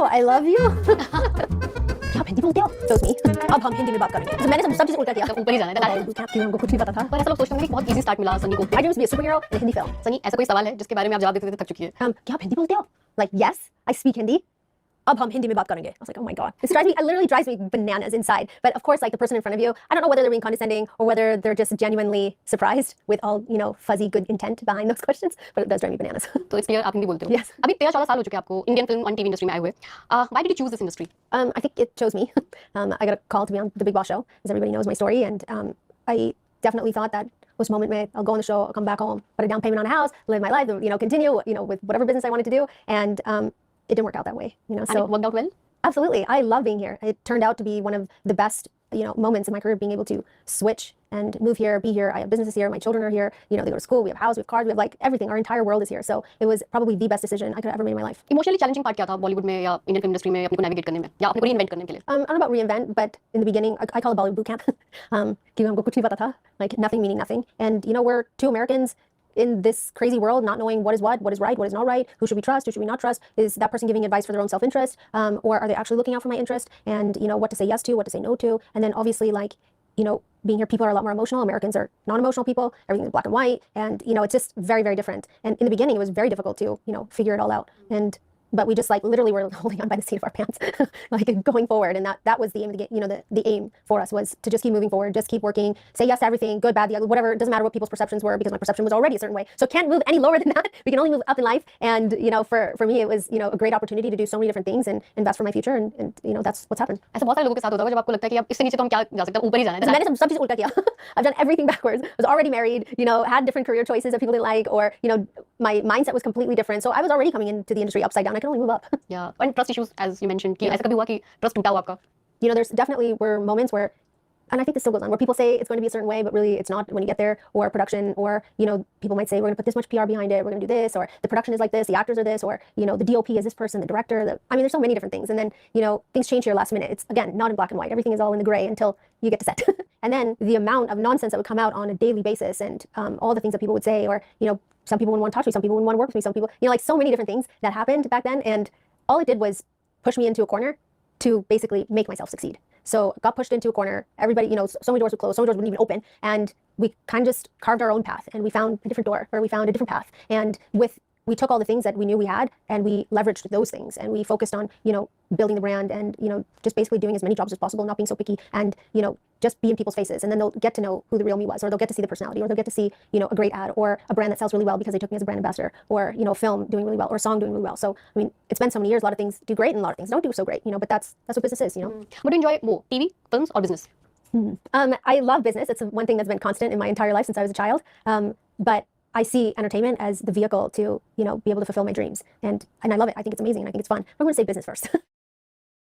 I love you. क्या हिंदी बोलते हो? Chose me. अब हम हिंदी में बात करेंगे। तो मैंने सब चीज़ उल्टा किया। ऊपर ही जाना है Okay, क्या क्यों हमको कुछ नहीं पता था? पर ऐसा लोग सोचते होंगे कि बहुत इजी स्टार्ट मिला सनी को। My dream is to be a superhero in a Hindi film. Sunny, ऐसा कोई सवाल है जिसके बारे में आप जवाब देते थक चुकी है? क्या आप हिंदी बोलते हो? Like yes, I speak Hindi. अब हम हिंदी में बात करेंगे. I was like, oh my god. It literally drives me bananas inside. But of course, like the person in front of you, I don't know whether they're being condescending or whether they're just genuinely surprised with all, fuzzy good intent behind those questions. But it does drive me bananas. तो it's clear आप हिंदी बोलते हो। Yes. अभी 13-14 साल हो चुके हैं आपको इंडियन फिल्म और टीवी इंडस्ट्री में आए हुए। Why did you choose this industry? I think it chose me. I got a call to be on The Big Boss Show, as everybody knows my story, and I definitely thought that was a moment where I'll go on the show, I'll come back home, put a down payment on a house, live my life, continue, with whatever business I wanted to do, and it didn't work out that way, And so it worked out well? absolutely. I love being here. It turned out to be one of the best, moments in my career, being able to switch and move here, be here. I have businesses here. My children are here. They go to school. We have a house. We have cars. We have like everything. Our entire world is here. So it was probably the best decision I could have ever made in my life. Emotionally challenging part क्या था बॉलीवुड में या Indian film industry में अपने को navigate करने में या अपने को रीइन्वेंट करने के लिए? I don't know about reinvent, but in the beginning, I call it Bollywood boot camp. क्योंकि हमको कुछ नहीं पता था, like nothing meaning nothing. And we're two Americans in this crazy world, not knowing what is right, what is not right, who should we trust, who should we not trust, is that person giving advice for their own self-interest, or are they actually looking out for my interest, and what to say yes to, what to say no to, and then obviously being here, people are a lot more emotional. Americans are non-emotional people, everything is black and white, and it's just very, very different. And in the beginning, it was very difficult to, figure it all out, but we just literally were holding on by the seat of our pants, going forward. And that was the aim of the game. The aim for us was to just keep moving forward, just keep working, say yes to everything, good, bad, the ugly, whatever. It doesn't matter what people's perceptions were, because my perception was already a certain way. So can't move any lower than that. We can only move up in life. And, for me, it was, a great opportunity to do so many different things and invest for my future. And that's what's happened. ऐसा बहुत सारे लोगों के साथ होता है जब आपको लगता है कि अब इससे नीचे तो हम क्या जा सकते हैं, ऊपर ही जाना है। मैंने सब चीज़ उल्टा किया. I've done everything backwards. I was already married, had different career choices that people didn't like, or, my mindset was completely different. So I was already coming into the industry upside down. I could only move up. Yeah, and trust issues, as you mentioned, कि ऐसा कभी हुआ कि trust टूटा हो आपका? There's definitely were moments where, and I think this still goes on, where people say it's going to be a certain way, but really it's not when you get there, or production, or, people might say, we're going to put this much PR behind it, we're going to do this, or the production is like this, the actors are this, or, the DOP is this person, the director, there's so many different things. And then, things change here last minute. It's, again, not in black and white. Everything is all in the gray until you get to set. And then the amount of nonsense that would come out on a daily basis, and all the things that people would say, or, some people wouldn't want to talk to me, some people wouldn't want to work with me, some people, so many different things that happened back then. And all it did was push me into a corner to basically make myself succeed. So got pushed into a corner. Everybody, so many doors would close, so many doors wouldn't even open. And we kind of just carved our own path, and we found a different door, or we found a different path. And we took all the things that we knew we had, and we leveraged those things, and we focused on, building the brand, and, just basically doing as many jobs as possible, not being so picky, and, just be in people's faces. And then they'll get to know who the real me was, or they'll get to see the personality, or they'll get to see, a great ad, or a brand that sells really well because they took me as a brand ambassador, or, a film doing really well, or a song doing really well. So, it's been so many years, a lot of things do great and a lot of things don't do so great, but that's what business is, What do you enjoy more, TV, films, or business? I love business. It's one thing that's been constant in my entire life since I was a child. But I see entertainment as the vehicle to, be able to fulfill my dreams. And I love it. I think it's amazing. And I think it's fun. But I'm going to say business first.